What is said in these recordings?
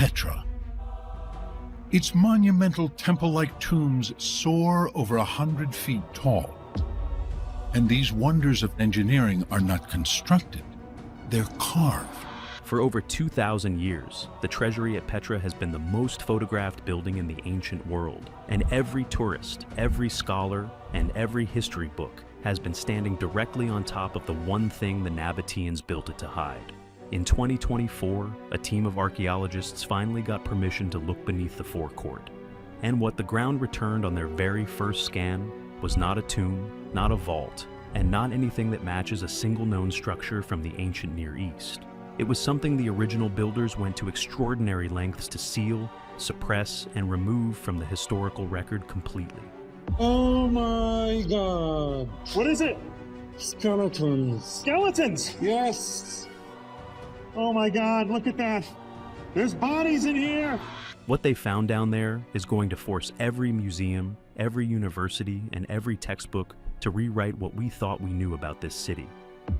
Petra. Its monumental temple-like tombs soar over 100 feet tall. And these wonders of engineering are not constructed, they're carved. For over 2,000 years, the Treasury at Petra has been the most photographed building in the ancient world, and every tourist, every scholar, and every history book has been standing directly on top of the one thing the Nabateans built it to hide. In 2024, a team of archaeologists finally got permission to look beneath the forecourt. And what the ground returned on their very first scan was not a tomb, not a vault, and not anything that matches a single known structure from the ancient Near East. It was something the original builders went to extraordinary lengths to seal, suppress, and remove from the historical record completely. Oh my God! What is it? Skeletons. Skeletons! Yes! Oh my God, look at that! There's bodies in here! What they found down there is going to force every museum, every university, and every textbook to rewrite what we thought we knew about this city.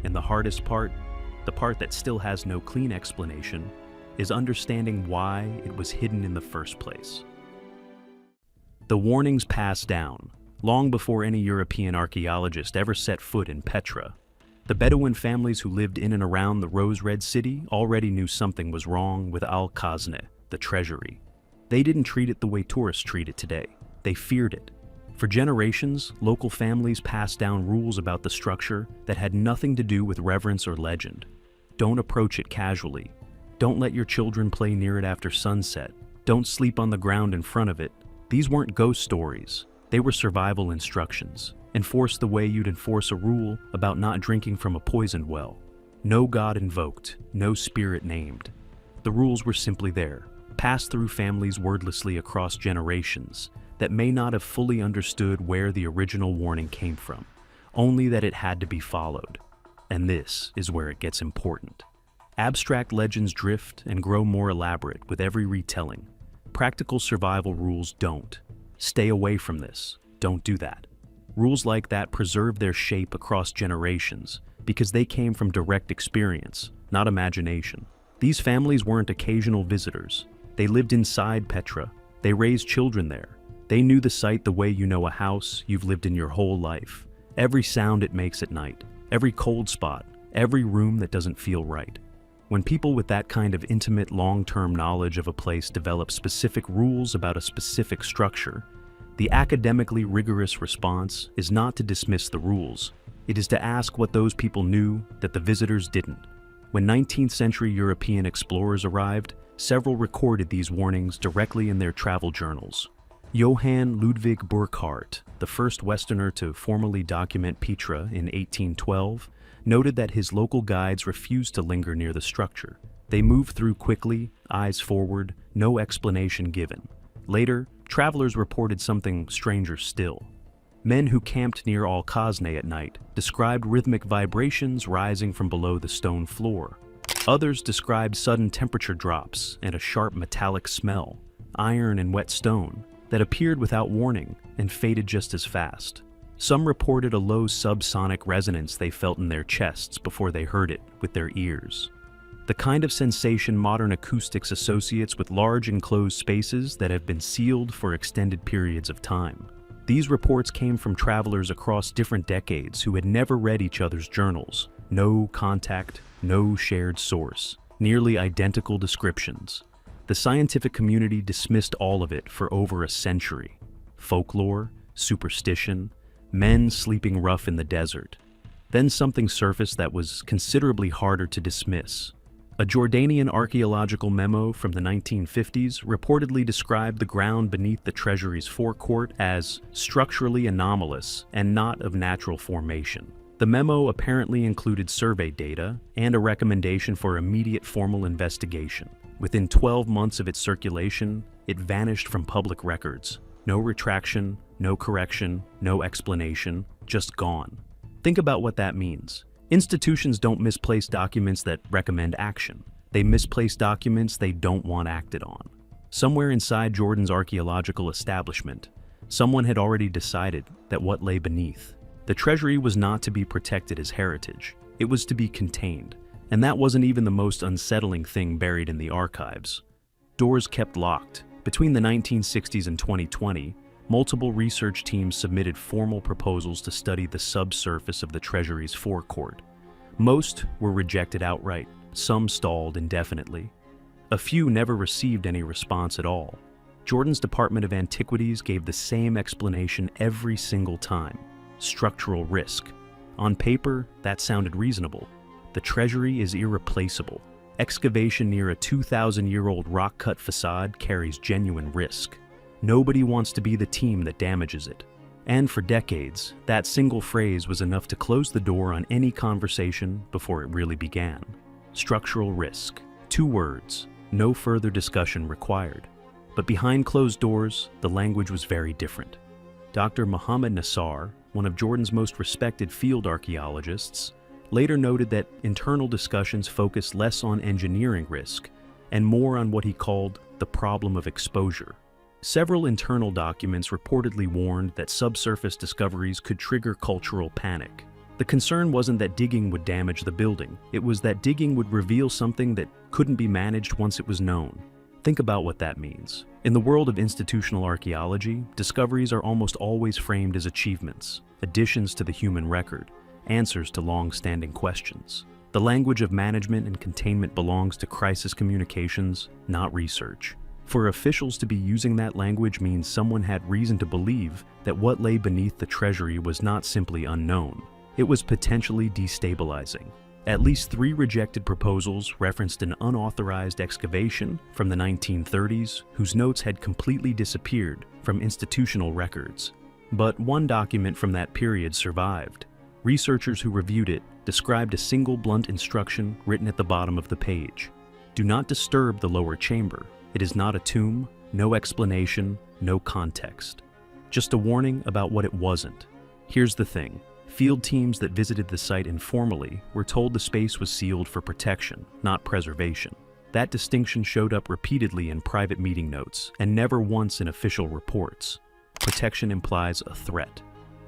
And the hardest part, the part that still has no clean explanation, is understanding why it was hidden in the first place. The warnings passed down, long before any European archaeologist ever set foot in Petra. The Bedouin families who lived in and around the rose-red city already knew something was wrong with Al-Khazne, the treasury. They didn't treat it the way tourists treat it today. They feared it. For generations, local families passed down rules about the structure that had nothing to do with reverence or legend. Don't approach it casually. Don't let your children play near it after sunset. Don't sleep on the ground in front of it. These weren't ghost stories. They were survival instructions, enforced the way you'd enforce a rule about not drinking from a poisoned well. No god invoked, no spirit named. The rules were simply there, passed through families wordlessly across generations, that may not have fully understood where the original warning came from, only that it had to be followed. And this is where it gets important. Abstract legends drift and grow more elaborate with every retelling. Practical survival rules don't. Stay away from this. Don't do that. Rules like that preserve their shape across generations because they came from direct experience, not imagination. These families weren't occasional visitors. They lived inside Petra. They raised children there. They knew the site the way you know a house you've lived in your whole life. Every sound it makes at night, every cold spot, every room that doesn't feel right. When people with that kind of intimate, long-term knowledge of a place develop specific rules about a specific structure, the academically rigorous response is not to dismiss the rules. It is to ask what those people knew that the visitors didn't. When 19th century European explorers arrived, several recorded these warnings directly in their travel journals. Johann Ludwig Burckhardt, the first Westerner to formally document Petra in 1812, noted that his local guides refused to linger near the structure. They moved through quickly, eyes forward, no explanation given. Later, travelers reported something stranger still. Men who camped near Al-Khazne at night described rhythmic vibrations rising from below the stone floor. Others described sudden temperature drops and a sharp metallic smell, iron and wet stone, that appeared without warning and faded just as fast. Some reported a low subsonic resonance they felt in their chests before they heard it with their ears. The kind of sensation modern acoustics associates with large enclosed spaces that have been sealed for extended periods of time. These reports came from travelers across different decades who had never read each other's journals. No contact, no shared source, nearly identical descriptions. The scientific community dismissed all of it for over a century. Folklore, superstition, men sleeping rough in the desert. Then something surfaced that was considerably harder to dismiss. A Jordanian archaeological memo from the 1950s reportedly described the ground beneath the treasury's forecourt as structurally anomalous and not of natural formation. The memo apparently included survey data and a recommendation for immediate formal investigation. Within 12 months of its circulation, it vanished from public records. No retraction, no correction, no explanation, just gone. Think about what that means. Institutions don't misplace documents that recommend action. They misplace documents they don't want acted on. Somewhere inside Jordan's archaeological establishment, someone had already decided that what lay beneath. The treasury was not to be protected as heritage. It was to be contained. And that wasn't even the most unsettling thing buried in the archives. doors kept locked. Between the 1960s and 2020, multiple research teams submitted formal proposals to study the subsurface of the Treasury's forecourt. Most were rejected outright, some stalled indefinitely. A few never received any response at all. Jordan's Department of Antiquities gave the same explanation every single time: structural risk. On paper, that sounded reasonable. The Treasury is irreplaceable. Excavation near a 2,000-year-old rock-cut facade carries genuine risk. Nobody wants to be the team that damages it. And for decades, that single phrase was enough to close the door on any conversation before it really began. Structural risk. 2 words. No further discussion required. But behind closed doors, the language was very different. Dr. Muhammad Nassar, one of Jordan's most respected field archaeologists, later noted that internal discussions focused less on engineering risk and more on what he called the problem of exposure. Several internal documents reportedly warned that subsurface discoveries could trigger cultural panic. The concern wasn't that digging would damage the building, it was that digging would reveal something that couldn't be managed once it was known. Think about what that means. In the world of institutional archaeology, discoveries are almost always framed as achievements, additions to the human record, answers to long-standing questions. The language of management and containment belongs to crisis communications, not research. For officials to be using that language means someone had reason to believe that what lay beneath the Treasury was not simply unknown. It was potentially destabilizing. At least 3 rejected proposals referenced an unauthorized excavation from the 1930s whose notes had completely disappeared from institutional records. But one document from that period survived. Researchers who reviewed it described a single blunt instruction written at the bottom of the page. Do not disturb the lower chamber. It is not a tomb, no explanation, no context. Just a warning about what it wasn't. Here's the thing. Field teams that visited the site informally were told the space was sealed for protection, not preservation. That distinction showed up repeatedly in private meeting notes and never once in official reports. Protection implies a threat.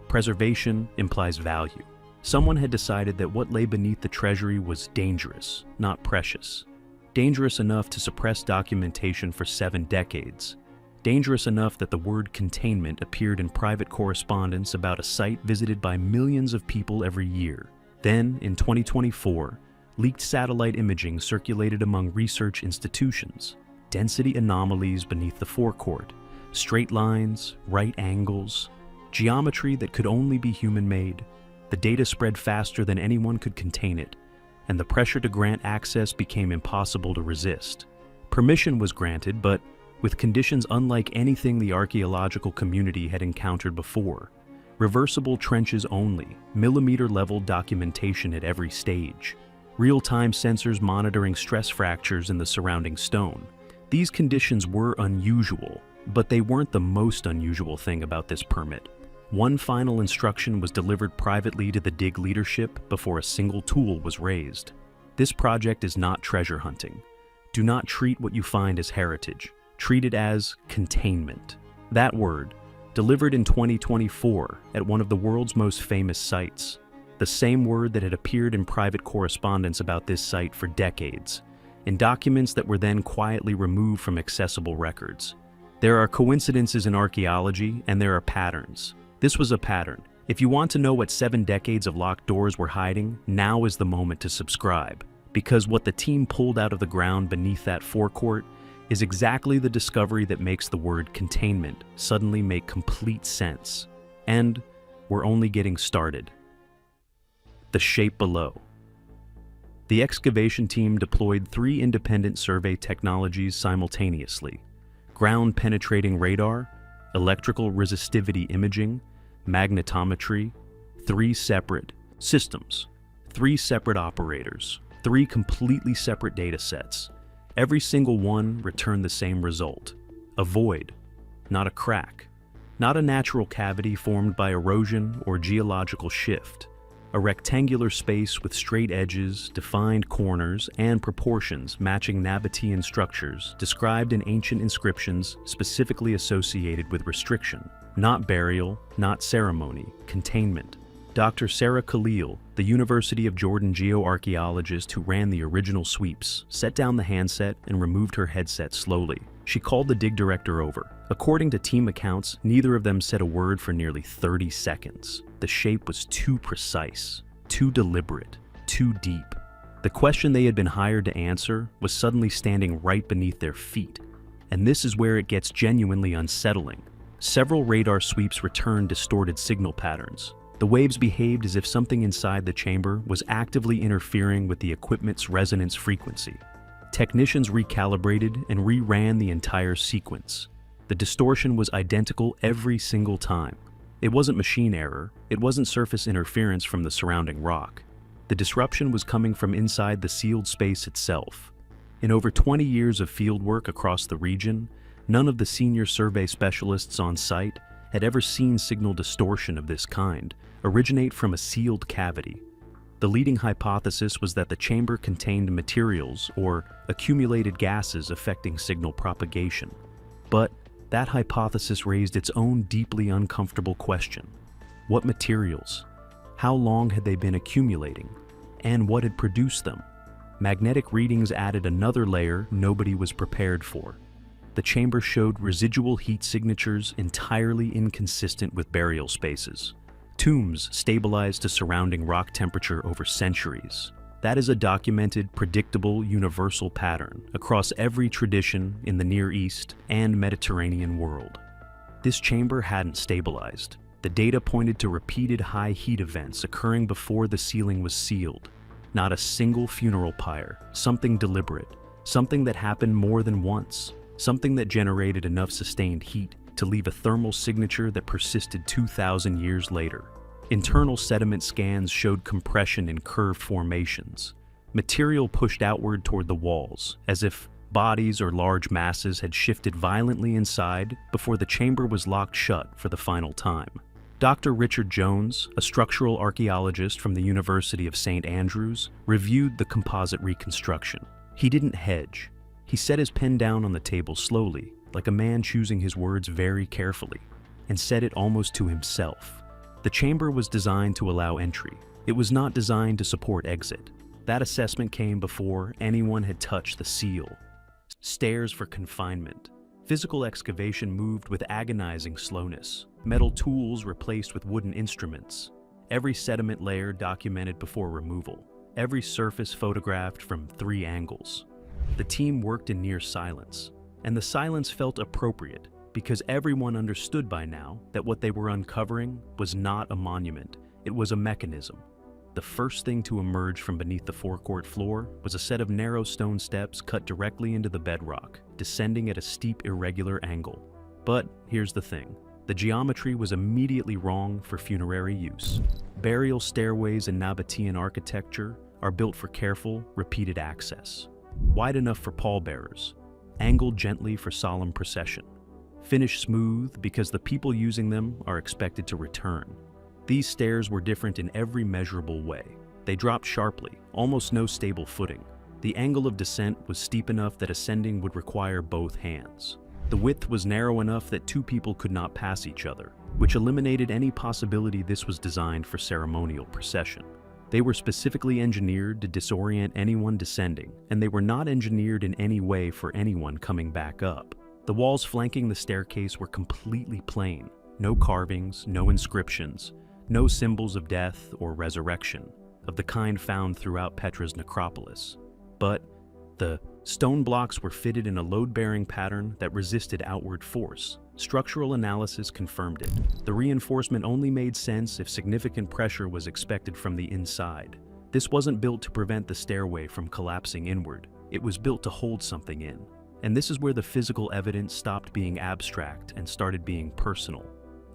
Preservation implies value. Someone had decided that what lay beneath the Treasury was dangerous, not precious. Dangerous enough to suppress documentation for 7 decades. Dangerous enough that the word containment appeared in private correspondence about a site visited by millions of people every year. Then, in 2024, leaked satellite imaging circulated among research institutions. Density anomalies beneath the forecourt, straight lines, right angles, geometry that could only be human-made. The data spread faster than anyone could contain it, and the pressure to grant access became impossible to resist. Permission was granted, but with conditions unlike anything the archaeological community had encountered before. Reversible trenches only, millimeter-level documentation at every stage, real-time sensors monitoring stress fractures in the surrounding stone. These conditions were unusual, but they weren't the most unusual thing about this permit. One final instruction was delivered privately to the dig leadership before a single tool was raised. This project is not treasure hunting. Do not treat what you find as heritage. Treat it as containment. That word, delivered in 2024 at one of the world's most famous sites. The same word that had appeared in private correspondence about this site for decades, in documents that were then quietly removed from accessible records. There are coincidences in archaeology, and there are patterns. This was a pattern. If you want to know what 7 decades of locked doors were hiding, now is the moment to subscribe. Because what the team pulled out of the ground beneath that forecourt is exactly the discovery that makes the word containment suddenly make complete sense. And we're only getting started. The shape below. The excavation team deployed 3 independent survey technologies simultaneously: ground-penetrating radar, electrical resistivity imaging, magnetometry, 3 separate systems, 3 separate operators, 3 completely separate data sets. Every single one returned the same result: a void, not a crack, not a natural cavity formed by erosion or geological shift, a rectangular space with straight edges, defined corners, and proportions matching Nabatean structures described in ancient inscriptions specifically associated with restriction, not burial, not ceremony, containment. Dr. Sarah Khalil, the University of Jordan geoarchaeologist who ran the original sweeps, set down the handset and removed her headset slowly. She called the dig director over. According to team accounts, neither of them said a word for nearly 30 seconds. The shape was too precise, too deliberate, too deep. The question they had been hired to answer was suddenly standing right beneath their feet. And this is where it gets genuinely unsettling. Several radar sweeps returned distorted signal patterns. The waves behaved as if something inside the chamber was actively interfering with the equipment's resonance frequency. Technicians recalibrated and reran the entire sequence. The distortion was identical every single time. It wasn't machine error, it wasn't surface interference from the surrounding rock. The disruption was coming from inside the sealed space itself. In over 20 years of fieldwork across the region, none of the senior survey specialists on site had ever seen signal distortion of this kind originate from a sealed cavity. The leading hypothesis was that the chamber contained materials or accumulated gases affecting signal propagation. But that hypothesis raised its own deeply uncomfortable question. What materials? How long had they been accumulating? And what had produced them? Magnetic readings added another layer nobody was prepared for. The chamber showed residual heat signatures entirely inconsistent with burial spaces. Tombs stabilized to surrounding rock temperature over centuries. That is a documented, predictable, universal pattern across every tradition in the Near East and Mediterranean world. This chamber hadn't stabilized. The data pointed to repeated high heat events occurring before the ceiling was sealed. Not a single funeral pyre, something deliberate, something that happened more than once, something that generated enough sustained heat to leave a thermal signature that persisted 2,000 years later. Internal sediment scans showed compression in curved formations. Material pushed outward toward the walls, as if bodies or large masses had shifted violently inside before the chamber was locked shut for the final time. Dr. Richard Jones, a structural archaeologist from the University of St. Andrews, reviewed the composite reconstruction. He didn't hedge. He set his pen down on the table slowly, like a man choosing his words very carefully, and said it almost to himself. The chamber was designed to allow entry. It was not designed to support exit. That assessment came before anyone had touched the seal. Stairs for confinement. Physical excavation moved with agonizing slowness. Metal tools replaced with wooden instruments. Every sediment layer documented before removal. Every surface photographed from 3 angles. The team worked in near silence. And the silence felt appropriate because everyone understood by now that what they were uncovering was not a monument, it was a mechanism. The first thing to emerge from beneath the forecourt floor was a set of narrow stone steps cut directly into the bedrock, descending at a steep, irregular angle. But here's the thing. The geometry was immediately wrong for funerary use. Burial stairways in Nabatean architecture are built for careful, repeated access. Wide enough for pallbearers, angled gently for solemn procession. Finished smooth because the people using them are expected to return. These stairs were different in every measurable way. They dropped sharply, almost no stable footing. The angle of descent was steep enough that ascending would require both hands. The width was narrow enough that 2 people could not pass each other, which eliminated any possibility this was designed for ceremonial procession. They were specifically engineered to disorient anyone descending, and they were not engineered in any way for anyone coming back up. The walls flanking the staircase were completely plain. No carvings, no inscriptions, no symbols of death or resurrection, of the kind found throughout Petra's necropolis. But the stone blocks were fitted in a load-bearing pattern that resisted outward force. Structural analysis confirmed it. The reinforcement only made sense if significant pressure was expected from the inside. This wasn't built to prevent the stairway from collapsing inward. It was built to hold something in. And this is where the physical evidence stopped being abstract and started being personal.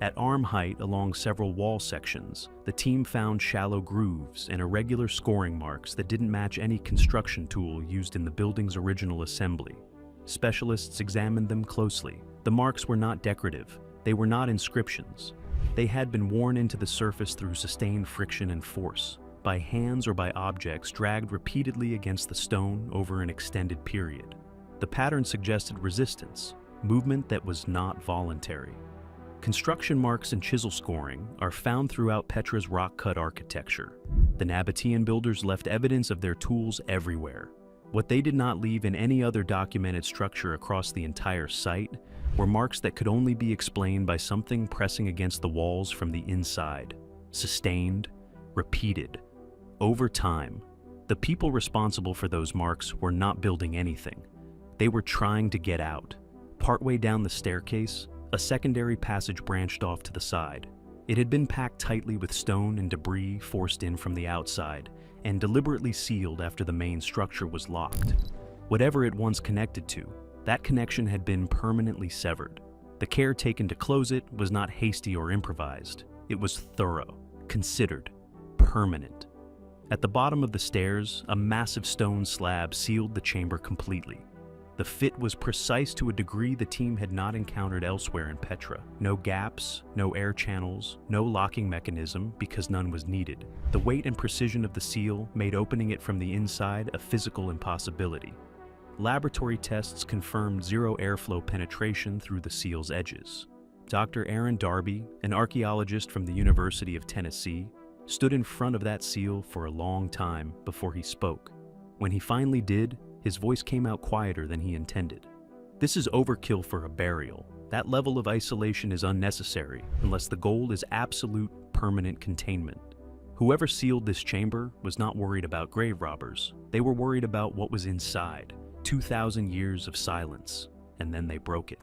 At arm height along several wall sections, the team found shallow grooves and irregular scoring marks that didn't match any construction tool used in the building's original assembly. Specialists examined them closely. The marks were not decorative. They were not inscriptions. They had been worn into the surface through sustained friction and force, by hands or by objects dragged repeatedly against the stone over an extended period. The pattern suggested resistance, movement that was not voluntary. Construction marks and chisel scoring are found throughout Petra's rock-cut architecture. The Nabatean builders left evidence of their tools everywhere. What they did not leave in any other documented structure across the entire site were marks that could only be explained by something pressing against the walls from the inside, sustained, repeated, over time. The people responsible for those marks were not building anything. They were trying to get out. Partway down the staircase, a secondary passage branched off to the side. It had been packed tightly with stone and debris forced in from the outside, and deliberately sealed after the main structure was locked. Whatever it once connected to, that connection had been permanently severed. The care taken to close it was not hasty or improvised. It was thorough, considered, permanent. At the bottom of the stairs, a massive stone slab sealed the chamber completely. The fit was precise to a degree the team had not encountered elsewhere in Petra. No gaps, no air channels, no locking mechanism because none was needed. The weight and precision of the seal made opening it from the inside a physical impossibility. Laboratory tests confirmed zero airflow penetration through the seal's edges. Dr. Aaron Darby, an archaeologist from the University of Tennessee, stood in front of that seal for a long time before he spoke. When he finally did, his voice came out quieter than he intended. This is overkill for a burial. That level of isolation is unnecessary unless the goal is absolute, permanent containment. Whoever sealed this chamber was not worried about grave robbers. They were worried about what was inside. 2,000 years of silence, and then they broke it.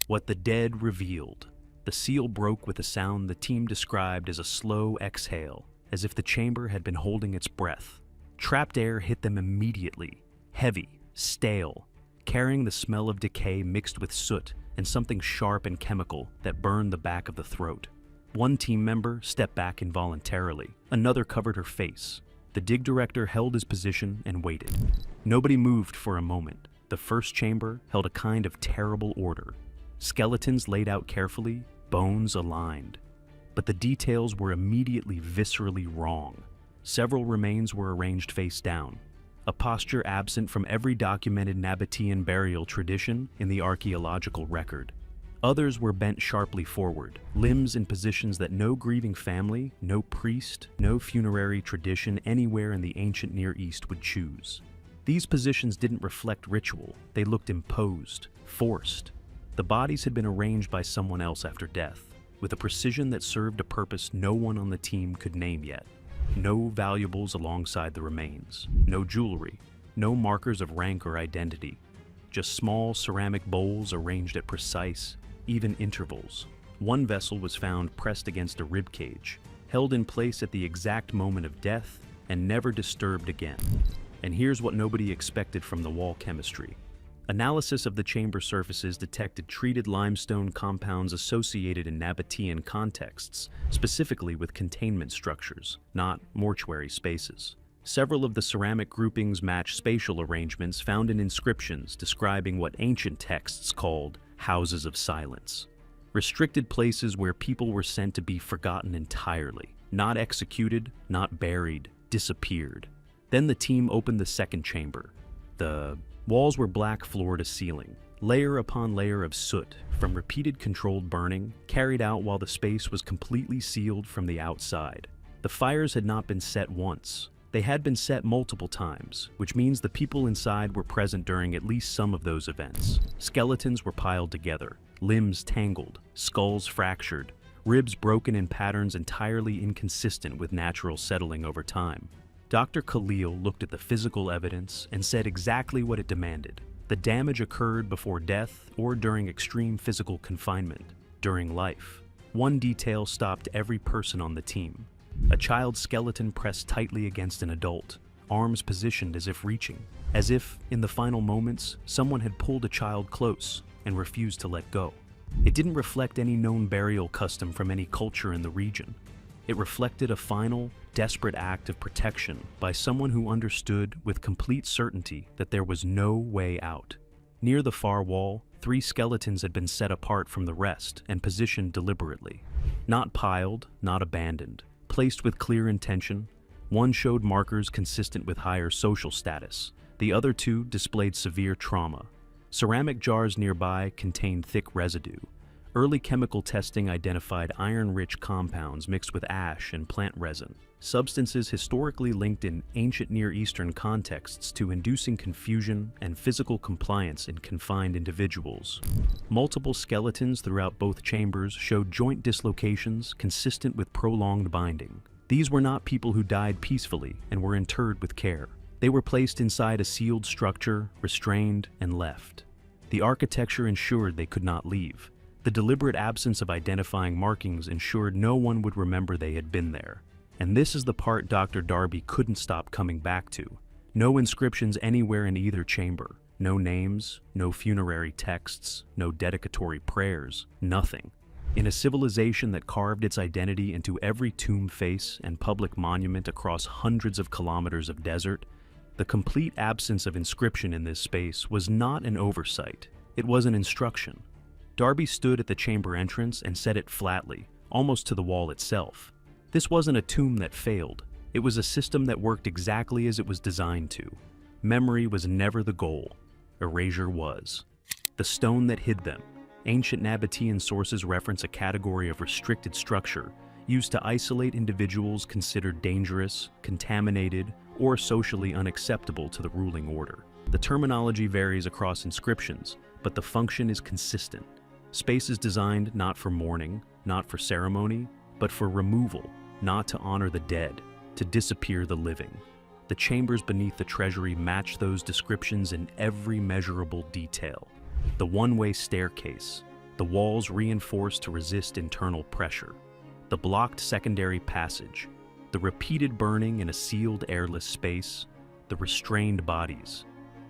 What the dead revealed. The seal broke with a sound the team described as a slow exhale, as if the chamber had been holding its breath. Trapped air hit them immediately. Heavy, stale, carrying the smell of decay mixed with soot and something sharp and chemical that burned the back of the throat. One team member stepped back involuntarily. Another covered her face. The dig director held his position and waited. Nobody moved for a moment. The first chamber held a kind of terrible order. Skeletons laid out carefully, bones aligned. But the details were immediately viscerally wrong. Several remains were arranged face down, a posture absent from every documented Nabatean burial tradition in the archaeological record. Others were bent sharply forward, limbs in positions that no grieving family, no priest, no funerary tradition anywhere in the ancient Near East would choose. These positions didn't reflect ritual. They looked imposed, forced. The bodies had been arranged by someone else after death, with a precision that served a purpose no one on the team could name yet. No valuables alongside the remains, no jewelry, no markers of rank or identity, just small ceramic bowls arranged at precise, even intervals. One vessel was found pressed against a rib cage, held in place at the exact moment of death and never disturbed again. And here's what nobody expected from the wall chemistry. Analysis of the chamber surfaces detected treated limestone compounds associated in Nabatean contexts, specifically with containment structures, not mortuary spaces. Several of the ceramic groupings match spatial arrangements found in inscriptions describing what ancient texts called houses of silence. Restricted places where people were sent to be forgotten entirely, not executed, not buried, disappeared. Then the team opened the second chamber. The walls were black floor to ceiling, layer upon layer of soot from repeated controlled burning carried out while the space was completely sealed from the outside. The fires had not been set once. They had been set multiple times, which means the people inside were present during at least some of those events. Skeletons were piled together, limbs tangled, skulls fractured, ribs broken in patterns entirely inconsistent with natural settling over time. Dr. Khalil looked at the physical evidence and said exactly what it demanded. The damage occurred before death or during extreme physical confinement, during life. One detail stopped every person on the team. A child's skeleton pressed tightly against an adult, arms positioned as if reaching, as if, in the final moments, someone had pulled a child close and refused to let go. It didn't reflect any known burial custom from any culture in the region. It reflected a final, desperate act of protection by someone who understood with complete certainty that there was no way out. Near the far wall, 3 skeletons had been set apart from the rest and positioned deliberately. Not piled, not abandoned, placed with clear intention. One showed markers consistent with higher social status. The other 2 displayed severe trauma. Ceramic jars nearby contained thick residue. Early chemical testing identified iron-rich compounds mixed with ash and plant resin. substances historically linked in ancient Near Eastern contexts to inducing confusion and physical compliance in confined individuals. Multiple skeletons throughout both chambers showed joint dislocations consistent with prolonged binding. These were not people who died peacefully and were interred with care. They were placed inside a sealed structure, restrained, and left. The architecture ensured they could not leave. The deliberate absence of identifying markings ensured no one would remember they had been there. And this is the part Dr. Darby couldn't stop coming back to. No inscriptions anywhere in either chamber. No names, no funerary texts, no dedicatory prayers, nothing. In a civilization that carved its identity into every tomb face and public monument across hundreds of kilometers of desert, the complete absence of inscription in this space was not an oversight. It was an instruction. Darby stood at the chamber entrance and said it flatly, almost to the wall itself. This wasn't a tomb that failed. It was a system that worked exactly as it was designed to. Memory was never the goal. Erasure was. The stone that hid them. Ancient Nabatean sources reference a category of restricted structure used to isolate individuals considered dangerous, contaminated, or socially unacceptable to the ruling order. The terminology varies across inscriptions, but the function is consistent. Space is designed not for mourning, not for ceremony, but for removal, not to honor the dead, to disappear the living. The chambers beneath the Treasury match those descriptions in every measurable detail. The one-way staircase, the walls reinforced to resist internal pressure, the blocked secondary passage, the repeated burning in a sealed airless space, the restrained bodies,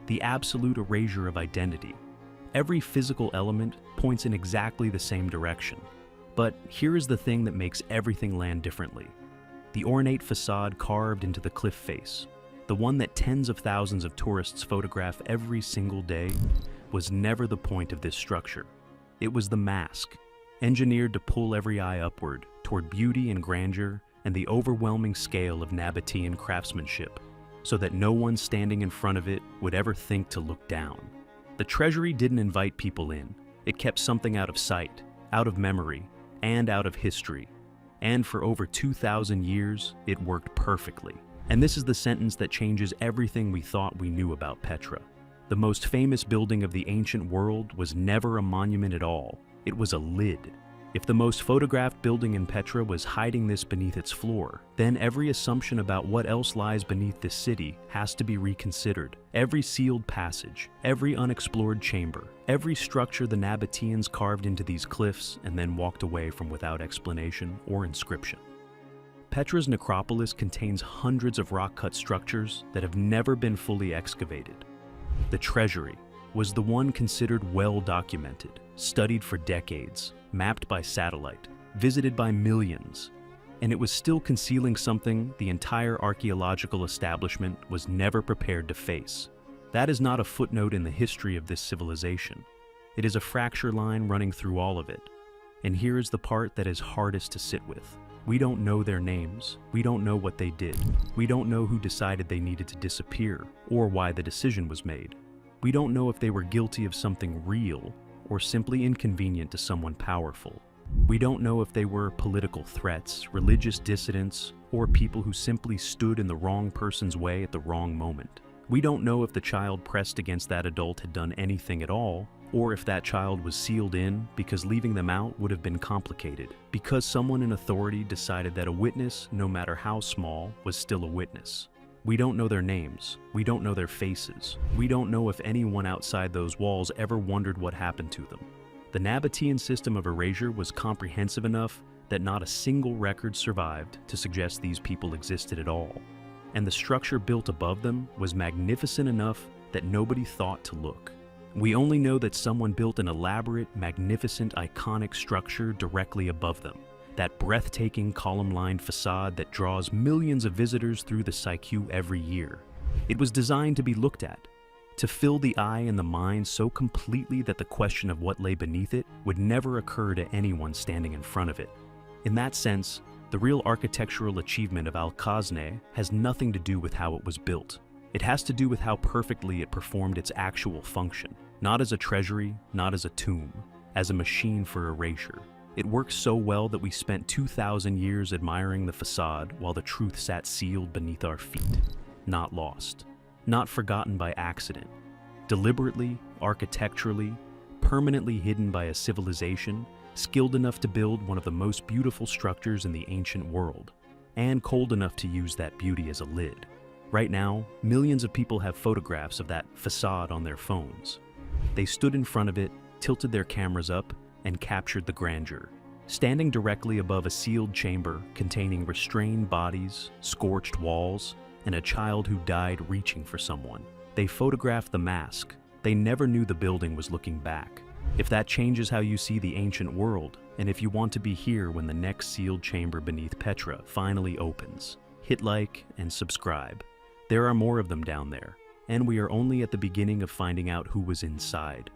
the absolute erasure of identity. Every physical element points in exactly the same direction. But here is the thing that makes everything land differently. The ornate facade carved into the cliff face, the one that tens of thousands of tourists photograph every single day, was never the point of this structure. It was the mask, engineered to pull every eye upward toward beauty and grandeur and the overwhelming scale of Nabatean craftsmanship, so that no one standing in front of it would ever think to look down. The Treasury didn't invite people in. It kept something out of sight, out of memory, and out of history. And for over 2,000 years, it worked perfectly. And this is the sentence that changes everything we thought we knew about Petra. The most famous building of the ancient world was never a monument at all. It was a lid. If the most photographed building in Petra was hiding this beneath its floor, then every assumption about what else lies beneath this city has to be reconsidered. Every sealed passage, every unexplored chamber, every structure the Nabateans carved into these cliffs and then walked away from without explanation or inscription. Petra's necropolis contains hundreds of rock-cut structures that have never been fully excavated. The Treasury was the one considered well-documented, studied for decades, mapped by satellite, visited by millions, and it was still concealing something the entire archaeological establishment was never prepared to face. That is not a footnote in the history of this civilization. It is a fracture line running through all of it. And here is the part that is hardest to sit with. We don't know their names. We don't know what they did. We don't know who decided they needed to disappear, or why the decision was made. We don't know if they were guilty of something real, or simply inconvenient to someone powerful. We don't know if they were political threats, religious dissidents, or people who simply stood in the wrong person's way at the wrong moment. We don't know if the child pressed against that adult had done anything at all, or if that child was sealed in because leaving them out would have been complicated, because someone in authority decided that a witness, no matter how small, was still a witness. We don't know their names. We don't know their faces. We don't know if anyone outside those walls ever wondered what happened to them. The Nabatean system of erasure was comprehensive enough that not a single record survived to suggest these people existed at all. And the structure built above them was magnificent enough that nobody thought to look. We only know that someone built an elaborate, magnificent, iconic structure directly above them. That breathtaking column-lined facade that draws millions of visitors through the Psyche every year. It was designed to be looked at, to fill the eye and the mind so completely that the question of what lay beneath it would never occur to anyone standing in front of it. In that sense, the real architectural achievement of Al-Khazne has nothing to do with how it was built. It has to do with how perfectly it performed its actual function, not as a treasury, not as a tomb, as a machine for erasure. It worked so well that we spent 2,000 years admiring the facade while the truth sat sealed beneath our feet. Not lost. Not forgotten by accident. Deliberately, architecturally, permanently hidden by a civilization skilled enough to build one of the most beautiful structures in the ancient world, and cold enough to use that beauty as a lid. Right now, millions of people have photographs of that facade on their phones. They stood in front of it, tilted their cameras up, and captured the grandeur. Standing directly above a sealed chamber containing restrained bodies, scorched walls, and a child who died reaching for someone, they photographed the mask. They never knew the building was looking back. If that changes how you see the ancient world, and if you want to be here when the next sealed chamber beneath Petra finally opens, hit like and subscribe. There are more of them down there, and we are only at the beginning of finding out who was inside.